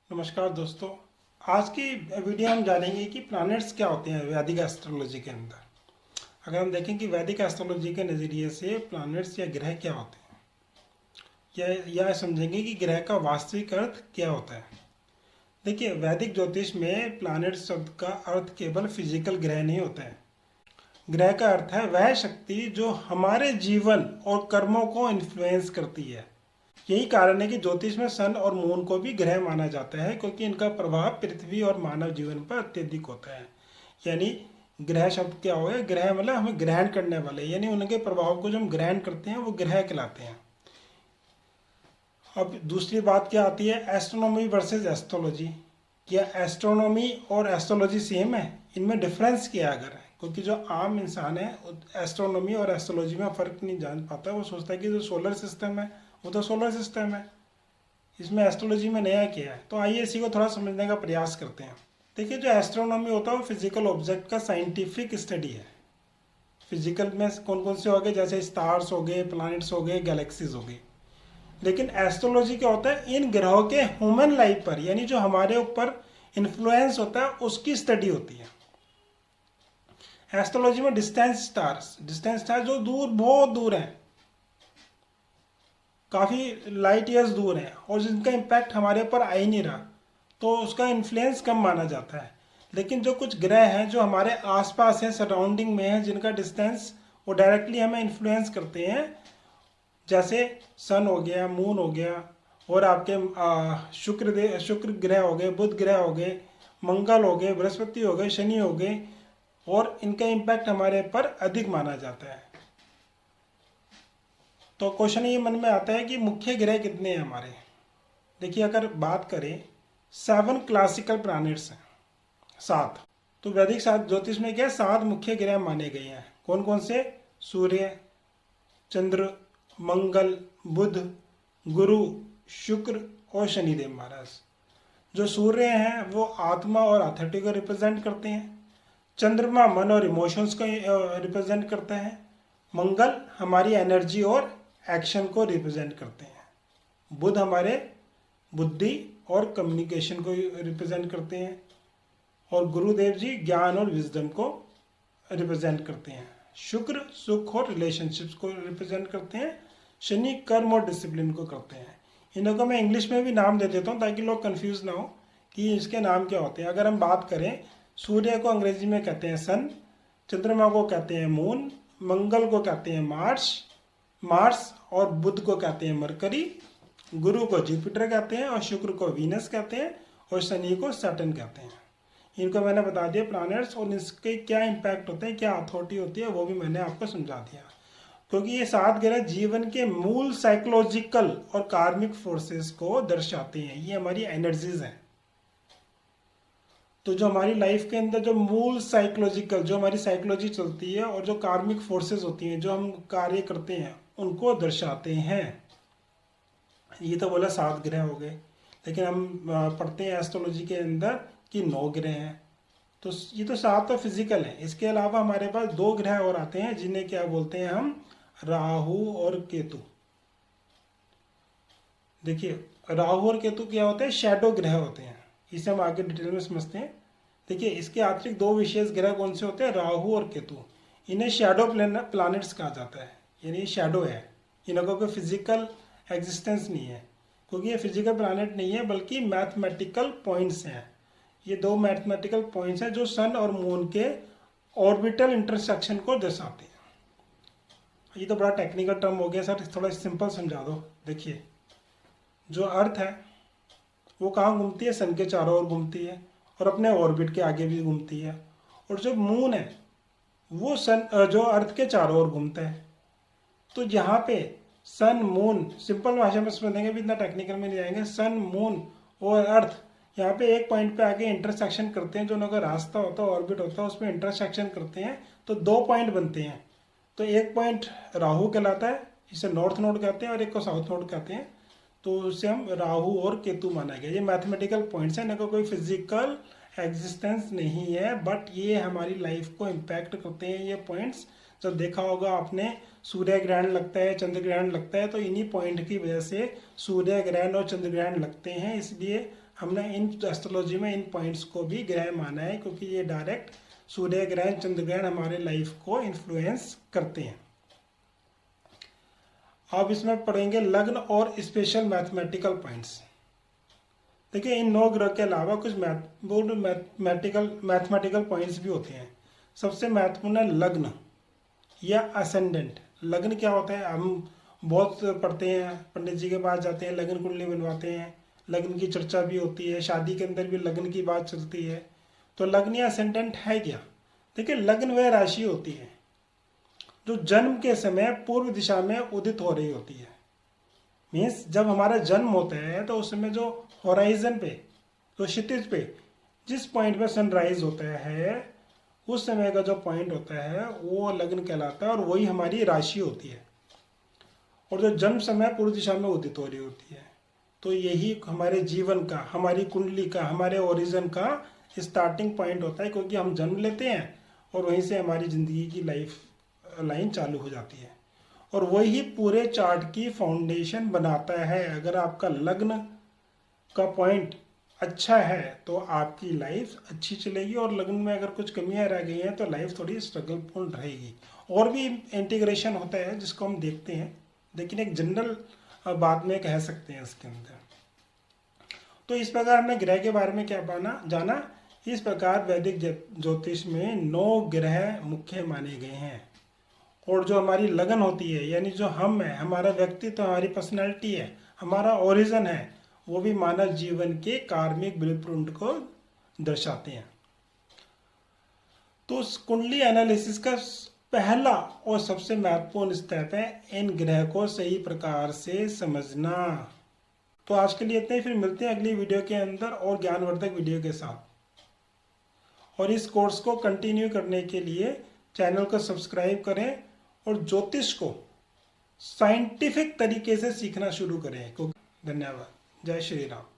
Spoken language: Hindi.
नमस्कार दोस्तों। आज की वीडियो हम जानेंगे कि प्लैनेट्स क्या होते हैं वैदिक एस्ट्रोलॉजी के अंदर। अगर हम देखें कि वैदिक एस्ट्रोलॉजी के नज़रिए से प्लैनेट्स या ग्रह क्या होते हैं, या समझेंगे कि ग्रह का वास्तविक अर्थ क्या होता है। देखिए, वैदिक ज्योतिष में प्लैनेट शब्द का अर्थ केवल फिजिकल ग्रह नहीं होता है। ग्रह का अर्थ है वह शक्ति जो हमारे जीवन और कर्मों को इन्फ्लुएंस करती है। यही कारण है कि ज्योतिष में सन और मून को भी ग्रह माना जाता है, क्योंकि इनका प्रभाव पृथ्वी और मानव जीवन पर अत्यधिक होता है। यानी ग्रह शब्द क्या हो गया? ग्रह मतलब हमें ग्रहण करने वाले, यानी उनके प्रभाव को जो हम ग्रहण करते हैं वो ग्रह कहलाते हैं। अब दूसरी बात क्या आती है? Astronomy versus astrology. क्या एस्ट्रोनॉमी और एस्ट्रोलॉजी सेम है? इनमें डिफरेंस क्या है? अगर क्योंकि जो आम इंसान है एस्ट्रोनॉमी और एस्ट्रोलॉजी में फ़र्क नहीं जान पाता, वो सोचता है कि जो सोलर सिस्टम है वो तो सोलर सिस्टम है, इसमें एस्ट्रोलॉजी में नया क्या है। तो आइए इसी को थोड़ा समझने का प्रयास करते हैं। देखिए, जो एस्ट्रोनॉमी होता है वो फिजिकल ऑब्जेक्ट का साइंटिफिक स्टडी है। फिजिकल में कौन कौन से हो गए? जैसे स्टार्स हो गए, प्लैनेट्स हो गए, गैलेक्सीज हो गई। लेकिन एस्ट्रोलॉजी क्या होता है? इन ग्रहों के ह्यूमन लाइफ पर, यानी जो हमारे ऊपर इन्फ्लुएंस होता है उसकी स्टडी होती है। एस्ट्रोलॉजी में डिस्टेंस स्टार जो दूर, बहुत दूर है, काफ़ी लाइट ईयर्स दूर हैं और जिनका इम्पैक्ट हमारे ऊपर आ ही नहीं रहा, तो उसका इन्फ्लुएंस कम माना जाता है। लेकिन जो कुछ ग्रह हैं जो हमारे आसपास हैं, सराउंडिंग में हैं, जिनका डिस्टेंस वो डायरेक्टली हमें इन्फ्लुएंस करते हैं, जैसे सन हो गया, मून हो गया, और आपके शुक्र ग्रह हो गए, बुध ग्रह हो गए, मंगल हो गए, बृहस्पति हो गए, शनि हो गए, और इनका इम्पैक्ट हमारे पर अधिक माना जाता है। तो क्वेश्चन ये मन में आता है कि मुख्य ग्रह कितने हैं हमारे। देखिए, अगर बात करें 7 क्लासिकल प्लैनेट्स हैं, 7। तो वैदिक ज्योतिष में क्या 7 मुख्य ग्रह माने गए हैं। कौन कौन से? सूर्य, चंद्र, मंगल, बुध, गुरु, शुक्र और शनिदेव महाराज। जो सूर्य हैं वो आत्मा और अथॉरिटी को रिप्रेजेंट करते हैं। चंद्रमा मन और इमोशंस को रिप्रेजेंट करता है। मंगल हमारी एनर्जी और एक्शन को रिप्रेजेंट करते हैं। बुध हमारे बुद्धि और कम्युनिकेशन को रिप्रेजेंट करते हैं। और गुरुदेव जी ज्ञान और विजडम को रिप्रेजेंट करते हैं। शुक्र सुख और रिलेशनशिप्स को रिप्रेजेंट करते हैं। शनि कर्म और डिसिप्लिन को करते हैं। इन्हों को मैं इंग्लिश में भी नाम दे देता हूँ ताकि लोग कंफ्यूज ना हो कि इसके नाम क्या होते हैं। अगर हम बात करें, सूर्य को अंग्रेजी में कहते हैं सन, चंद्रमा को कहते हैं मून, मंगल को कहते हैं मार्स और बुध को कहते हैं मरकरी, गुरु को जुपिटर कहते हैं और शुक्र को वीनस कहते हैं और शनि को सैटर्न कहते हैं। इनको मैंने बता दिया प्लैनेट्स, और इसके क्या इम्पैक्ट होते हैं, क्या अथॉरिटी होती है, वो भी मैंने आपको समझा दिया। क्योंकि ये 7 ग्रह जीवन के मूल साइकोलॉजिकल और कार्मिक फोर्सेस को दर्शाते हैं। ये हमारी एनर्जीज हैं। तो जो हमारी लाइफ के अंदर जो मूल साइकोलॉजिकल, जो हमारी साइकोलॉजी चलती है, और जो कार्मिक फोर्सेस होती हैं, जो हम कार्य करते हैं, उनको दर्शाते हैं। ये तो बोला 7 ग्रह हो गए। लेकिन हम पढ़ते हैं एस्ट्रोलॉजी के अंदर कि 9 ग्रह हैं। तो ये तो 7 तो फिजिकल है। इसके अलावा हमारे पास 2 ग्रह और आते हैं, जिन्हें क्या बोलते हैं हम? राहु और केतु। देखिए, राहु और केतु क्या होते हैं? शैडो ग्रह होते हैं। इसे हम आगे डिटेल में समझते हैं। देखिए, इसके अतिरिक्त 2 विशेष ग्रह कौन से होते हैं? राहु और केतु। इन्हें शैडो प्लैनेट्स कहा जाता है, यानी शैडो है। इनका कोई फिजिकल एग्जिस्टेंस नहीं है, क्योंकि ये फिजिकल प्लैनेट नहीं है बल्कि मैथमेटिकल पॉइंट्स हैं। ये 2 मैथमेटिकल पॉइंट्स हैं जो सन और मून के ऑर्बिटल इंटरसेक्शन को दर्शाते हैं। ये तो बड़ा टेक्निकल टर्म हो गया सर, थोड़ा सिंपल समझा दो। देखिए, जो अर्थ है वो कहाँ घूमती है? सन के चारों ओर घूमती है और अपने ऑर्बिट के आगे भी घूमती है। और जो मून है वो जो अर्थ के चारों ओर घूमता है। तो यहाँ पे सन मून, सिंपल भाषा में समझेंगे भी, इतना टेक्निकल में नहीं जाएंगे। सन मून और अर्थ यहाँ पे एक पॉइंट पे आके इंटरसेक्शन करते हैं। जो उनका रास्ता होता है, ऑर्बिट होता है, उसमें इंटरसेक्शन करते हैं तो 2 पॉइंट बनते हैं। तो एक पॉइंट राहु कहलाता है, इसे नॉर्थ नोड कहते हैं, और एक को साउथ नोड कहते हैं। तो उसे हम राहु और केतु माना गया। ये मैथमेटिकल पॉइंट्स हैं, इनका कोई फिजिकल एग्जिस्टेंस नहीं है, बट ये हमारी लाइफ को इम्पैक्ट करते हैं। ये पॉइंट्स जब देखा होगा आपने, सूर्य ग्रहण लगता है, चंद्र ग्रहण लगता है, तो इन्हीं पॉइंट की वजह से सूर्य ग्रहण और चंद्र ग्रहण लगते हैं। इसलिए हमने इन एस्ट्रोलॉजी में इन पॉइंट्स को भी ग्रह माना है, क्योंकि ये डायरेक्ट सूर्य ग्रहण चंद्र ग्रहण हमारे लाइफ को इन्फ्लुएंस करते हैं। अब इसमें पढ़ेंगे लग्न और स्पेशल मैथमेटिकल पॉइंट्स। देखिए इन 9 ग्रह के अलावा कुछ मैथमेटिकल पॉइंट्स भी होते हैं। सबसे महत्वपूर्ण है लग्न या असेंडेंट। लग्न क्या होता है, हम बहुत पढ़ते हैं, पंडित जी के पास जाते हैं, लग्न कुंडली बनवाते हैं, लग्न की चर्चा भी होती है, शादी के अंदर भी लग्न की बात चलती है। तो लग्न या असेंडेंट है क्या? देखिए लग्न वह राशि होती है जो जन्म के समय पूर्व दिशा में उदित हो रही होती है। मीन्स जब हमारा जन्म होता है तो उस समय जो होराइजन पे, तो क्षितिज पे जिस पॉइंट पे सनराइज होता है, उस समय का जो पॉइंट होता है वो लग्न कहलाता है, और वही हमारी राशि होती है। और जो जन्म समय पूर्व दिशा में उदित हो रही होती है, तो यही हमारे जीवन का, हमारी कुंडली का, हमारे ओरिजिन का स्टार्टिंग पॉइंट होता है, क्योंकि हम जन्म लेते हैं और वहीं से हमारी ज़िंदगी की लाइफ लाइन चालू हो जाती है, और वही पूरे चार्ट की फाउंडेशन बनाता है। अगर आपका लग्न का पॉइंट अच्छा है तो आपकी लाइफ अच्छी चलेगी, और लग्न में अगर कुछ कमियां रह गई हैं तो लाइफ थोड़ी स्ट्रगलफुल रहेगी। और भी इंटीग्रेशन होता है जिसको हम देखते हैं, लेकिन एक जनरल बात में कह सकते हैं इसके अंदर। तो इस प्रकार हमने ग्रह के बारे में क्या जाना। इस प्रकार वैदिक ज्योतिष में 9 ग्रह मुख्य माने गए हैं, और जो हमारी लगन होती है, यानी जो हम है, हमारा व्यक्तित्व, हमारी पर्सनैलिटी है, हमारा ओरिजिन है, वो भी मानव जीवन के कार्मिक ब्लूप्रिंट को दर्शाते हैं। तो कुंडली एनालिसिस का पहला और सबसे महत्वपूर्ण स्टेप है इन ग्रह को सही प्रकार से समझना। तो आज के लिए इतना ही, फिर मिलते हैं अगली वीडियो के अंदर और ज्ञानवर्धक वीडियो के साथ। और इस कोर्स को कंटिन्यू करने के लिए चैनल को सब्सक्राइब करें और ज्योतिष को साइंटिफिक तरीके से सीखना शुरू करें। धन्यवाद। जय श्री राम।